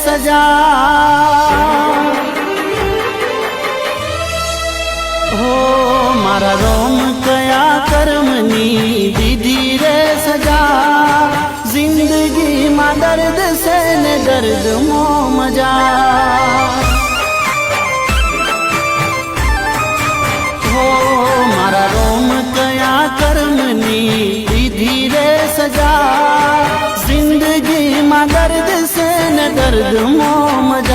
સજા હો મારા રોમ કયા કર્મની દીધી રે સજા જિંદગીમાં દર્દ છે ને દર્દ મો મજા હો મારા રોમ કયા કર્મની દીધી રે સજા જિંદગીમાં દર્દ છે ને દર્દ મો મજા